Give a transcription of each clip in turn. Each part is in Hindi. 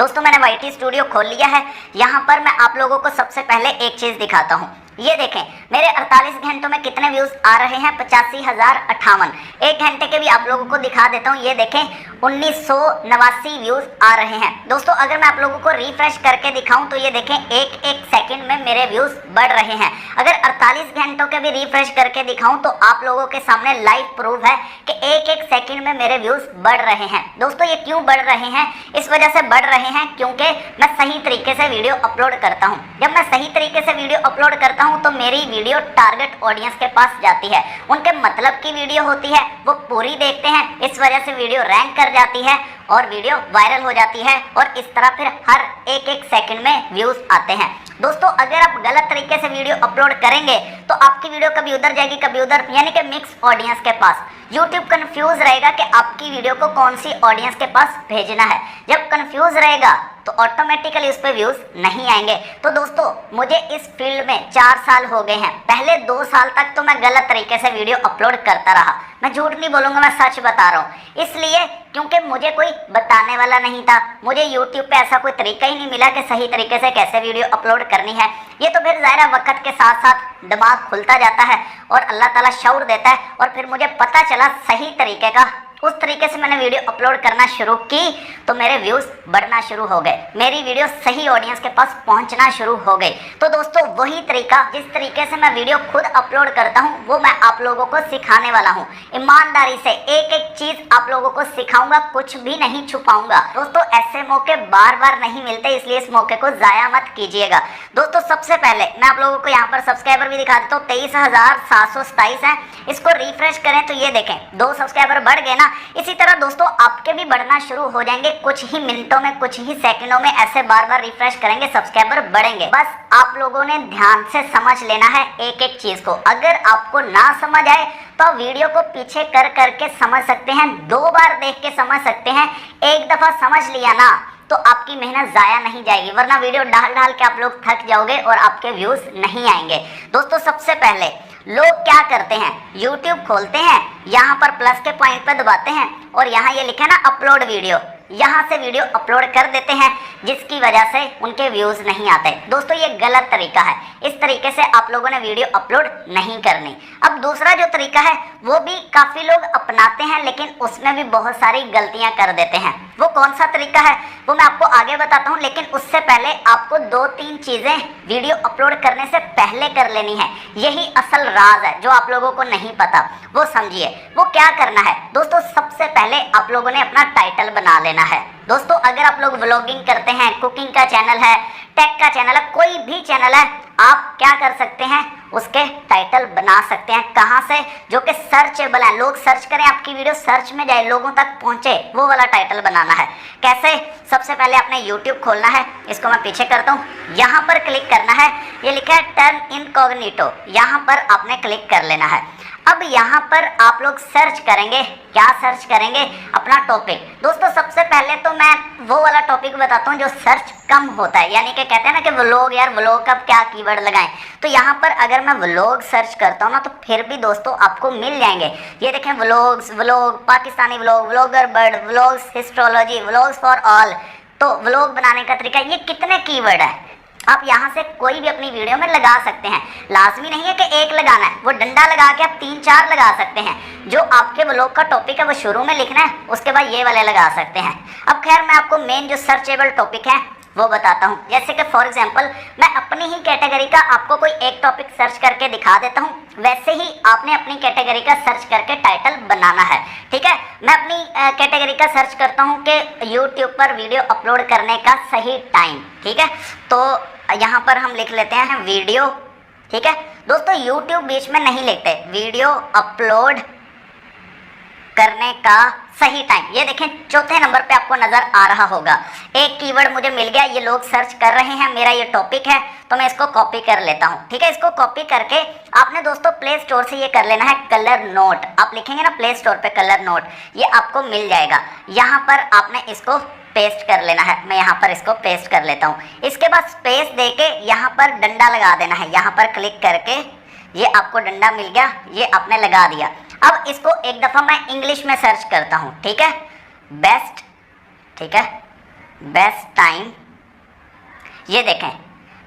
दोस्तों मैंने YT स्टूडियो खोल लिया है। यहाँ पर मैं आप लोगों को सबसे पहले एक चीज दिखाता हूँ। ये देखें मेरे 48 घंटों में कितने व्यूज आ रहे हैं, 85,058। एक घंटे के भी आप लोगों को दिखा देता हूँ। ये देखें 1989 व्यूज आ रहे हैं। दोस्तों अगर मैं आप लोगों को रिफ्रेश करके दिखाऊं तो ये देखें एक एक सेकंड में मेरे व्यूज बढ़ रहे हैं। अगर 48 घंटों के भी रिफ्रेश करके दिखाऊं तो आप लोगों के सामने लाइव प्रूफ है कि एक एक सेकंड में मेरे व्यूज बढ़ रहे हैं। दोस्तों ये क्यों बढ़ रहे हैं? इस वजह से बढ़ रहे हैं क्योंकि मैं सही तरीके से वीडियो अपलोड करता हूँ। जब मैं सही तरीके से वीडियो अपलोड करता हूं तो मेरी वीडियो टारगेट ऑडियंस के पास जाती है, उनके मतलब की वीडियो होती है, वो पूरी देखते हैं। इस वजह से वीडियो रैंक कर जाती है और वीडियो वायरल हो जाती है और इस तरह फिर हर एक एक सेकंड में व्यूज आते हैं। दोस्तों अगर आप गलत तरीके से वीडियो अपलोड करेंगे तो आपकी वीडियो कभी उधर जाएगी कभी उधर, यानी कि मिक्स ऑडियंस के पास। YouTube कंफ्यूज रहेगा कि आपकी वीडियो को कौन सी ऑडियंस के पास भेजना है। जब कंफ्यूज रहेगा तो ऑटोमेटिकली उस पर व्यूज नहीं आएंगे। तो दोस्तों मुझे इस फील्ड में 4 साल हो गए हैं। पहले 2 साल तक तो मैं गलत तरीके से वीडियो अपलोड करता रहा। मैं झूठ नहीं बोलूंगा, मैं सच बता रहा हूँ। इसलिए क्योंकि मुझे कोई बताने वाला नहीं था, मुझे YouTube पे ऐसा कोई तरीका ही नहीं मिला कि सही तरीके से कैसे वीडियो अपलोड करनी है। ये तो फिर ज़ाहिर वक्त के साथ साथ दिमाग खुलता जाता है और अल्लाह ताला शऊर देता है और फिर मुझे पता चला सही तरीके का। उस तरीके से मैंने वीडियो अपलोड करना शुरू की तो मेरे व्यूज़ बढ़ना शुरू हो गए, मेरी वीडियो सही ऑडियंस के पास पहुंचना शुरू हो गई। तो दोस्तों वही तरीका जिस तरीके से मैं वीडियो खुद अपलोड करता हूं वो मैं आप लोगों को सिखाने वाला हूं। ईमानदारी से एक एक चीज़ आप लोगों को सिखाऊंगा, कुछ भी नहीं छुपाऊंगा। दोस्तों ऐसे मौके बार बार नहीं मिलते, इसलिए इस मौके को ज़ाया मत कीजिएगा। दोस्तों सबसे पहले मैं आप लोगों को यहाँ पर सब्सक्राइबर भी दिखा देता हूँ। 23,727 है। इसको रिफ्रेश करें तो ये देखें 2 सब्सक्राइबर बढ़ गए ना। इसी तरह दोस्तों आपके भी बढ़ना शुरू हो जाएंगे। कुछ ही मिनटों में, कुछ ही सेकंडों में ऐसे बार बार रिफ्रेश करेंगे, सब्सक्राइबर बढ़ेंगे। बस आप लोगों ने ध्यान से समझ लेना है एक एक चीज को। अगर आपको ना समझ आए तो वीडियो को पीछे कर करके समझ सकते हैं, 2 बार देख के समझ सकते हैं। एक दफा समझ लिया ना तो आपकी मेहनत जाया नहीं जाएगी, वरना वीडियो डाल डाल के आप लोग थक जाओगे और आपके व्यूज नहीं आएंगे। दोस्तों सबसे पहले लोग क्या करते हैं, YouTube खोलते हैं, यहाँ पर प्लस के पॉइंट पर दबाते हैं और यहाँ ये लिखा है ना अपलोड वीडियो, यहाँ से वीडियो अपलोड कर देते हैं, जिसकी वजह से उनके व्यूज नहीं आते। दोस्तों ये गलत तरीका है। इस तरीके से आप लोगों ने वीडियो अपलोड नहीं करनी। अब दूसरा जो तरीका है वो भी काफ़ी लोग अपनाते हैं, लेकिन उसमें भी बहुत सारी गलतियां कर देते हैं। वो कौन सा तरीका है वो मैं आपको आगे बताता हूं, लेकिन उससे पहले आपको 2-3 चीज़ें वीडियो अपलोड करने से पहले कर लेनी है। यही असल राज है जो आप लोगों को नहीं पता, वो समझिए। वो क्या करना है दोस्तों, सबसे पहले आप लोगों ने अपना टाइटल बना लेना है। दोस्तों अगर आप लोग व्लॉगिंग करते हैं, कुकिंग का चैनल है, टेक का चैनल है, कोई भी चैनल है, आप क्या कर सकते हैं, उसके टाइटल बना सकते हैं। कहाँ से? जो कि सर्चेबल है, लोग सर्च करें, आपकी वीडियो सर्च में जाए, लोगों तक पहुँचे, वो वाला टाइटल बनाना है। कैसे? सबसे पहले आपने YouTube खोलना है। इसको मैं पीछे करता हूँ। यहाँ पर क्लिक करना है, ये लिखा है टर्न इनकॉग्निटो, यहाँ पर आपने क्लिक कर लेना है। अब यहाँ पर आप लोग सर्च करेंगे, क्या सर्च करेंगे? अपना टॉपिक। दोस्तों सबसे पहले तो मैं वो वाला टॉपिक बताता हूँ जो सर्च कम होता है, यानी कि कहते हैं ना कि व्लॉग, यार व्लॉग का क्या कीवर्ड लगाएं। तो यहाँ पर अगर मैं व्लॉग सर्च करता हूँ ना तो फिर भी दोस्तों आपको मिल जाएंगे। ये देखें vlogs, vlog, Pakistani vlog, vlogger bird, vlogs histology, vlogs for all. तो व्लॉग बनाने का तरीका, ये कितने कीवर्ड है, आप यहाँ से कोई भी अपनी वीडियो में लगा सकते हैं। लाजमी नहीं है कि एक लगाना है, वो डंडा लगा के आप 3-4 लगा सकते हैं। जो आपके व्लॉग का टॉपिक है वो शुरू में लिखना है, उसके बाद ये वाले लगा सकते हैं। अब खैर मैं आपको मेन जो सर्चेबल टॉपिक है वो बताता हूँ। जैसे कि फॉर एग्जांपल मैं अपनी ही कैटेगरी का आपको कोई एक टॉपिक सर्च करके दिखा देता हूँ, वैसे ही आपने अपनी कैटेगरी का सर्च करके टाइटल बनाना है। ठीक है, मैं अपनी कैटेगरी का सर्च करता हूँ कि YouTube पर वीडियो अपलोड करने का सही टाइम। ठीक है, तो यहाँ पर हम लिख लेते हैं वीडियो। ठीक है दोस्तों, YouTube बीच में नहीं लिखते, वीडियो अपलोड करने का सही टाइम। ये देखें चौथे नंबर पे आपको नजर आ रहा होगा। एक कीवर्ड मुझे मिल गया, ये लोग सर्च कर रहे हैं, मेरा ये टॉपिक है, तो मैं इसको कॉपी कर लेता हूँ। ठीक है, इसको कॉपी करके आपने दोस्तों प्ले स्टोर से ये कर लेना है कलर नोट। आप लिखेंगे ना प्ले स्टोर पे कलर नोट, ये आपको मिल जाएगा। यहाँ पर आपने इसको पेस्ट कर लेना है। मैं यहाँ पर इसको पेस्ट कर लेता हूँ। इसके बाद स्पेस देके यहाँ पर डंडा लगा देना है। यहाँ पर क्लिक करके ये आपको डंडा मिल गया, ये आपने लगा दिया। अब इसको एक दफ़ा मैं इंग्लिश में सर्च करता हूँ। ठीक है, बेस्ट, ठीक है, बेस्ट टाइम, ये देखें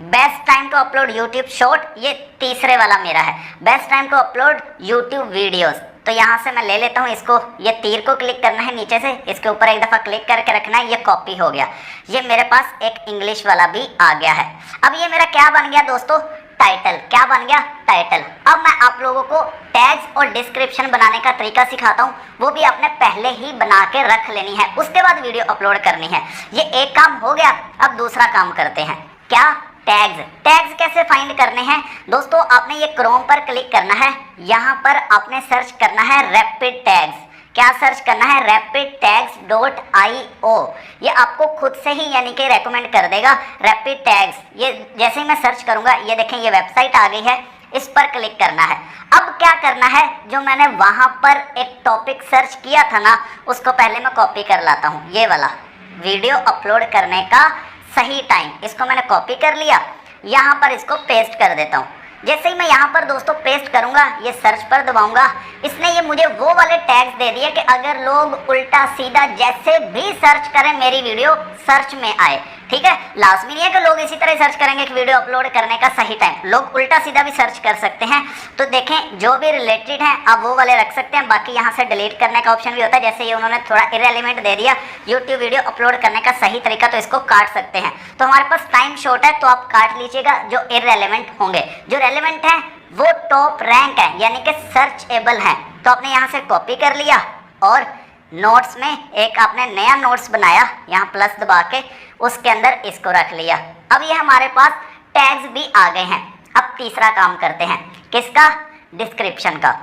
best time to upload YouTube short, ये तीसरे वाला मेरा है। Best time to upload YouTube videos, तो यहाँ से मैं ले लेता हूँ इसको, ये तीर को क्लिक करना है नीचे से, इसके ऊपर एक दफ़ा क्लिक करके रखना है, ये कॉपी हो गया। ये मेरे पास एक इंग्लिश वाला भी आ गया है। अब ये मेरा क्या बन गया दोस्तों, टाइटल। क्या बन गया, टाइटल। अब मैं आप लोगों को टैग्स और डिस्क्रिप्शन बनाने का तरीका सिखाता हूँ, वो भी आपने पहले ही बना के रख लेनी है, उसके बाद वीडियो अपलोड करनी है। ये एक काम हो गया, अब दूसरा काम करते हैं। क्या, टैग्स। टैग्स कैसे फाइंड करने हैं दोस्तों, आपने ये क्रोम पर क्लिक करना है, यहाँ पर आपने सर्च करना है रैपिड टैग्स। क्या सर्च करना है, rapidtags.io। ये आपको खुद से ही यानी कि रेकमेंड कर देगा रैपिड टैग्स। ये जैसे ही मैं सर्च करूंगा, ये देखें ये वेबसाइट आ गई है, इस पर क्लिक करना है। अब क्या करना है, जो मैंने वहां पर एक टॉपिक सर्च किया था ना, उसको पहले मैं कॉपी कर लाता हूँ। ये वाला वीडियो अपलोड करने का सही टाइम, इसको मैंने कॉपी कर लिया, यहाँ पर इसको पेस्ट कर देता हूँ। जैसे ही मैं यहाँ पर दोस्तों पेस्ट करूँगा, ये सर्च पर दबाऊंगा, इसने ये मुझे वो वाले टैग्स दे दिए कि अगर लोग उल्टा सीधा जैसे भी सर्च करें मेरी वीडियो सर्च में आए। ठीक है, लाजमी नहीं है कि लोग इसी तरह सर्च करेंगे कि वीडियो अपलोड करने का सही टाइम, लोग उल्टा सीधा भी सर्च कर सकते हैं। तो देखें जो भी रिलेटेड हैं आप वो वाले रख सकते हैं, बाकी यहाँ से डिलीट करने का ऑप्शन भी होता है। जैसे ये उन्होंने थोड़ा इरेलीवेंट दे दिया यूट्यूब वीडियो अपलोड करने का सही तरीका, तो इसको काट सकते हैं। तो हमारे पास टाइम शॉर्ट है, तो आप काट लीजिएगा जो इरेलीवेंट होंगे। जो रेलिवेंट है वो टॉप रैंक है, यानी कि सर्चेबल है। तो आपने यहाँ से कॉपी कर लिया और नोट्स में एक आपने नया नोट्स बनाया, यहाँ प्लस दबा के उसके अंदर इसको रख लिया। अब ये हमारे पास टैग्स भी आ गए हैं। अब तीसरा काम करते हैं, किसका, डिस्क्रिप्शन का।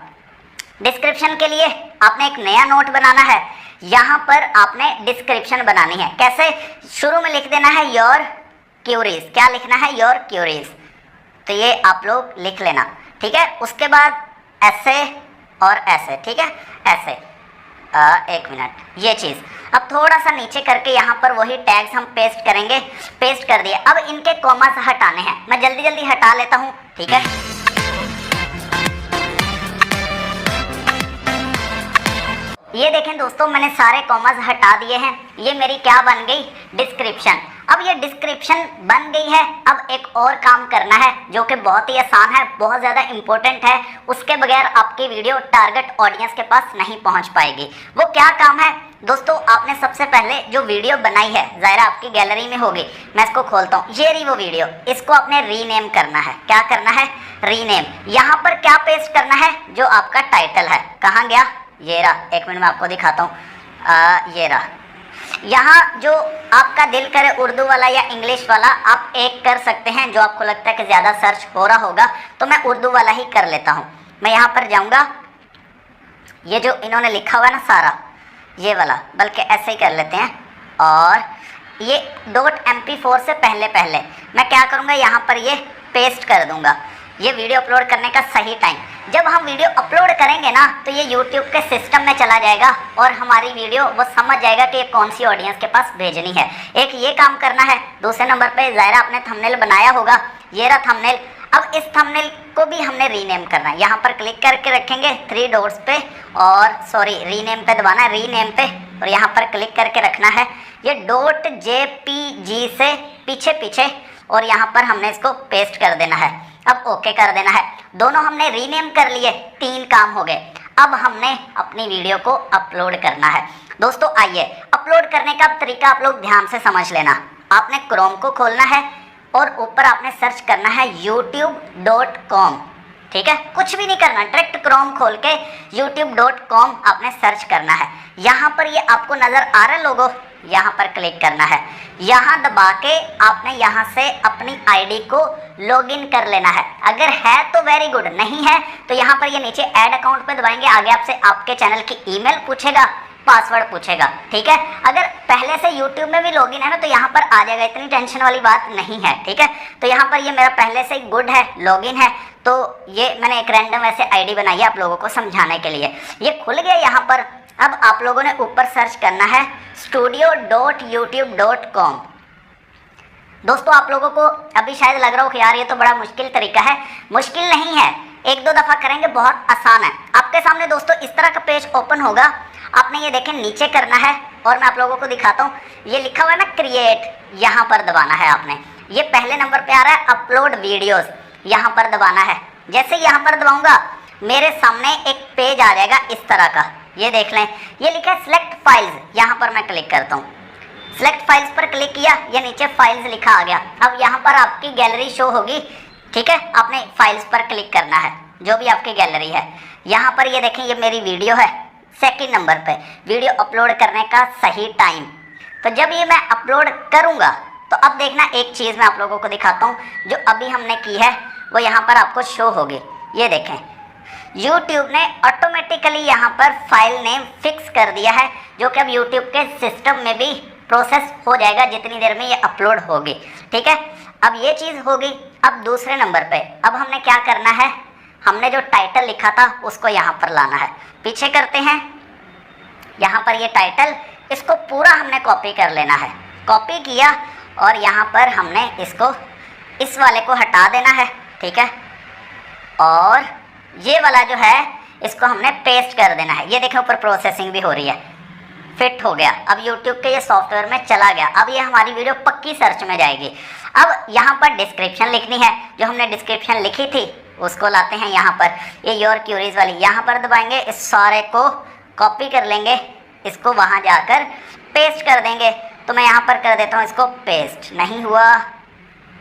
डिस्क्रिप्शन के लिए आपने एक नया नोट बनाना है, यहाँ पर आपने डिस्क्रिप्शन बनानी है। कैसे, शुरू में लिख देना है योर क्यूरीज। क्या लिखना है, योर क्यूरीज, तो ये आप लोग लिख लेना। ठीक है, उसके बाद ऐसे और ऐसे। ठीक है, ऐसे एक मिनट, ये चीज़ अब थोड़ा सा नीचे करके यहाँ पर वही टैग्स हम पेस्ट करेंगे। पेस्ट कर दिए। अब इनके कॉमास हटाने हैं, मैं जल्दी जल्दी हटा लेता हूँ। ठीक है, ये देखें दोस्तों मैंने सारे कॉमास हटा दिए हैं। ये मेरी क्या बन गई, डिस्क्रिप्शन। अब ये डिस्क्रिप्शन बन गई है। अब एक और काम करना है जो कि बहुत ही आसान है, बहुत ज़्यादा इम्पोर्टेंट है, उसके बगैर आपकी वीडियो टारगेट ऑडियंस के पास नहीं पहुंच पाएगी। वो क्या काम है दोस्तों, आपने सबसे पहले जो वीडियो बनाई है, ज़ाहिर आपकी गैलरी में होगी, मैं इसको खोलता हूँ, ये रही वो वीडियो, इसको आपने रीनेम करना है। क्या करना है, रीनेम। यहाँ पर क्या पेस्ट करना है, जो आपका टाइटल है। कहाँ गया, ये रहा, एक मिनट में आपको दिखाता हूँ। ये रहा, यहाँ जो आपका दिल करे उर्दू वाला या इंग्लिश वाला आप एक कर सकते हैं, जो आपको लगता है कि ज़्यादा सर्च हो रहा होगा, तो मैं उर्दू वाला ही कर लेता हूँ। मैं यहाँ पर जाऊँगा, ये जो इन्होंने लिखा हुआ है ना सारा, ये वाला, बल्कि ऐसे ही कर लेते हैं। और ये .mp4 से पहले मैं क्या करूँगा, यहाँ पर ये पेस्ट कर दूँगा। ये वीडियो अपलोड करने का सही टाइम, जब हम वीडियो अपलोड करेंगे ना, तो ये YouTube के सिस्टम में चला जाएगा और हमारी वीडियो वो समझ जाएगा कि ये कौन सी ऑडियंस के पास भेजनी है। एक ये काम करना है। दूसरे नंबर पे ज़ाहिर आपने थंबनेल बनाया होगा, ये रहा थंबनेल। अब इस थंबनेल को भी हमने रीनेम करना है। यहाँ पर क्लिक करके रखेंगे 3 डॉट्स पे, और सॉरी रीनेम पे दबाना है, रीनेम पे, और यहाँ पर क्लिक करके रखना है ये .jpg से पीछे, और यहाँ पर हमने इसको पेस्ट कर देना है। अब ओके कर देना है। दोनों हमने रीनेम कर लिए, 3 काम हो गए। अब हमने अपनी वीडियो को अपलोड करना है। दोस्तों आइए, अपलोड करने का तरीका आप लोग ध्यान से समझ लेना। आपने क्रोम को खोलना है और ऊपर आपने सर्च करना है youtube.com। ठीक है, कुछ भी नहीं करना, डायरेक्ट क्रोम खोल के youtube.com आपने सर्च करना है। यहाँ पर ये आपको नज़र आ रहा है लोगो, यहाँ पर क्लिक करना है। यहाँ दबा के आपने यहाँ से अपनी आईडी को लॉगिन कर लेना है। अगर है तो वेरी गुड, नहीं है तो यहाँ पर ये नीचे ऐड अकाउंट पे दबाएंगे, आगे आपसे आपके चैनल की ईमेल पूछेगा, पासवर्ड पूछेगा। ठीक है, अगर पहले से YouTube में भी लॉगिन है ना, तो यहाँ पर आ जाएगा, इतनी टेंशन वाली बात नहीं है। ठीक है, तो यहाँ पर ये मेरा पहले से ही गुड है, लॉगिन है, तो ये मैंने एक रैंडम ऐसे आईडी बनाई है आप लोगों को समझाने के लिए। ये खुल गया यहाँ पर। अब आप लोगों ने ऊपर सर्च करना है studio.youtube.com। दोस्तों आप लोगों को अभी शायद लग रहा हो कि यार ये तो बड़ा मुश्किल तरीका है। मुश्किल नहीं है, 1-2 दफ़ा करेंगे, बहुत आसान है। आपके सामने दोस्तों इस तरह का पेज ओपन होगा। आपने ये देखें नीचे करना है और मैं आप लोगों को दिखाता हूँ। ये लिखा हुआ है ना क्रिएट, यहाँ पर दबाना है आपने। ये पहले नंबर पे आ रहा है अपलोड वीडियोस, यहाँ पर दबाना है। जैसे यहाँ पर दबाऊंगा मेरे सामने एक पेज आ जाएगा इस तरह का, ये देख लें। ये लिखा है सिलेक्ट फाइल्स, यहाँ पर मैं क्लिक करता हूँ। सिलेक्ट फाइल्स पर क्लिक किया, ये नीचे फाइल्स लिखा आ गया। अब यहाँ पर आपकी गैलरी शो होगी, ठीक है। आपने फाइल्स पर क्लिक करना है, जो भी आपकी गैलरी है। यहाँ पर ये देखें, ये मेरी वीडियो है सेकंड नंबर पे, वीडियो अपलोड करने का सही टाइम। तो जब ये मैं अपलोड करूँगा तो अब देखना एक चीज़ मैं आप लोगों को दिखाता हूँ, जो अभी हमने की है वो यहाँ पर आपको शो होगी। ये देखें, YouTube ने ऑटोमेटिकली यहाँ पर फाइल नेम फिक्स कर दिया है, जो कि अब YouTube के सिस्टम में भी प्रोसेस हो जाएगा जितनी देर में ये अपलोड होगी, ठीक है। अब ये चीज़ होगी। अब दूसरे नंबर पे अब हमने क्या करना है, हमने जो टाइटल लिखा था उसको यहाँ पर लाना है। पीछे करते हैं, यहाँ पर ये टाइटल, इसको पूरा हमने कॉपी कर लेना है। कॉपी किया और यहाँ पर हमने इसको, इस वाले को हटा देना है, ठीक है। और ये वाला जो है इसको हमने पेस्ट कर देना है। ये देखें ऊपर प्रोसेसिंग भी हो रही है, फिट हो गया। अब YouTube के ये सॉफ्टवेयर में चला गया। अब ये हमारी वीडियो पक्की सर्च में जाएगी। अब यहाँ पर डिस्क्रिप्शन लिखनी है, जो हमने डिस्क्रिप्शन लिखी थी उसको लाते हैं यहाँ पर। ये योर क्यूरीज वाली यहाँ पर दबाएंगे, इस सारे को कॉपी कर लेंगे, इसको वहाँ जाकर पेस्ट कर देंगे। तो मैं यहाँ पर कर देता हूँ इसको पेस्ट, नहीं हुआ।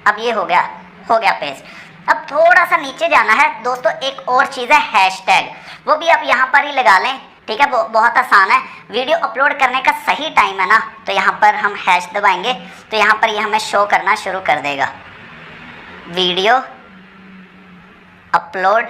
अब ये हो गया पेस्ट। अब थोड़ा सा नीचे जाना है दोस्तों, एक और चीज़ है हैशटैग, वो भी आप यहाँ पर ही लगा लें, ठीक है। वो बहुत आसान है। वीडियो अपलोड करने का सही टाइम है ना, तो यहाँ पर हम हैश दबाएंगे तो यहाँ पर ये हमें शो करना शुरू कर देगा, वीडियो अपलोड,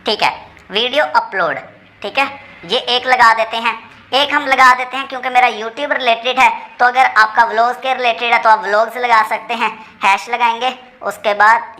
ठीक है। वीडियो अपलोड, ठीक है। ये एक लगा देते हैं, एक हम लगा देते हैं क्योंकि मेरा YouTube रिलेटेड है। तो अगर आपका व्लॉग्स के रिलेटेड है तो आप व्लॉग्स लगा सकते हैं, हैश लगाएंगे। उसके बाद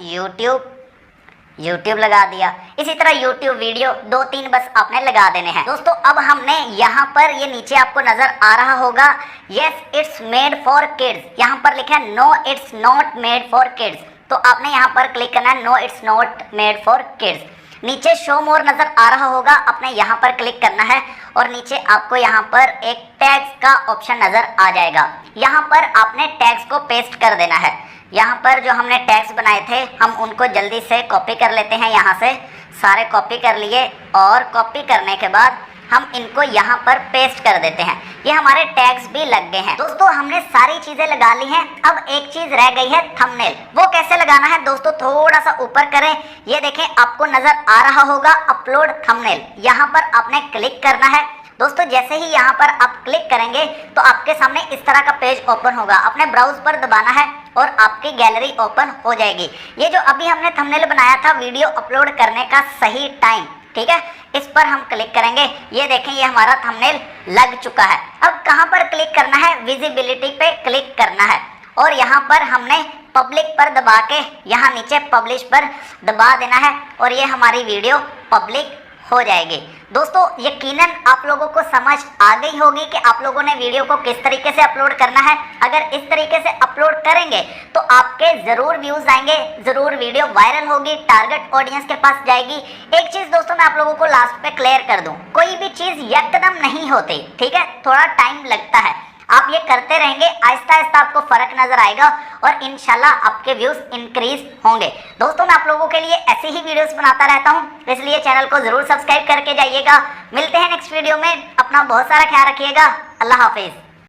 YouTube लगा दिया। इसी तरह YouTube वीडियो 2-3 बस आपने लगा देने हैं दोस्तों। अब हमने यहाँ पर, ये नीचे आपको नजर आ रहा होगा, yes it's made for kids, यहाँ पर लिखा है no it's not made for kids. तो आपने यहाँ पर क्लिक करना है, no it's not made for kids. नीचे शो मोर नजर आ रहा होगा, आपने यहाँ पर क्लिक करना है और नीचे आपको यहाँ पर एक टैग्स का ऑप्शन नजर आ जाएगा। यहाँ पर आपने टैग्स को पेस्ट कर देना है। यहाँ पर जो हमने टैग्स बनाए थे हम उनको जल्दी से कॉपी कर लेते हैं। यहाँ से सारे कॉपी कर लिए और कॉपी करने के बाद हम इनको यहाँ पर पेस्ट कर देते हैं। ये हमारे टैग्स भी लग गए हैं दोस्तों। हमने सारी चीजें लगा ली हैं। अब एक चीज रह गई है, थंबनेल। वो कैसे लगाना है दोस्तों, थोड़ा सा ऊपर करें, ये देखें आपको नजर आ रहा होगा अपलोड थंबनेल, यहाँ पर आपने क्लिक करना है दोस्तों। जैसे ही यहाँ पर आप क्लिक करेंगे तो आपके सामने इस तरह का पेज ओपन होगा। अपने ब्राउज पर दबाना है और आपकी गैलरी ओपन हो जाएगी। ये जो अभी हमने थंबनेल बनाया था वीडियो अपलोड करने का सही टाइम, ठीक है, इस पर हम क्लिक करेंगे। ये देखें ये हमारा थंबनेल लग चुका है। अब कहाँ पर क्लिक करना है, विजिबिलिटी पे क्लिक करना है और यहाँ पर हमने पब्लिक पर दबा के यहाँ नीचे पब्लिश पर दबा देना है और ये हमारी वीडियो पब्लिक हो जाएगी दोस्तों। यकीनन आप लोगों को समझ आ गई होगी कि आप लोगों ने वीडियो को किस तरीके से अपलोड करना है। अगर इस तरीके से अपलोड करेंगे तो आपके ज़रूर व्यूज़ आएंगे, ज़रूर वीडियो वायरल होगी, टारगेट ऑडियंस के पास जाएगी। एक चीज़ दोस्तों मैं आप लोगों को लास्ट पे क्लियर कर दूं, कोई भी चीज़ यकदम नहीं होती, ठीक है, थोड़ा टाइम लगता है। आप ये करते रहेंगे, आहिस्ता आहिस्ता आपको फ़र्क नज़र आएगा और इंशाल्लाह आपके व्यूज़ इंक्रीज होंगे। दोस्तों मैं आप लोगों के लिए ऐसी ही वीडियोस बनाता रहता हूँ, इसलिए चैनल को ज़रूर सब्सक्राइब करके जाइएगा। मिलते हैं नेक्स्ट वीडियो में, अपना बहुत सारा ख्याल रखिएगा। अल्लाह हाफिज़।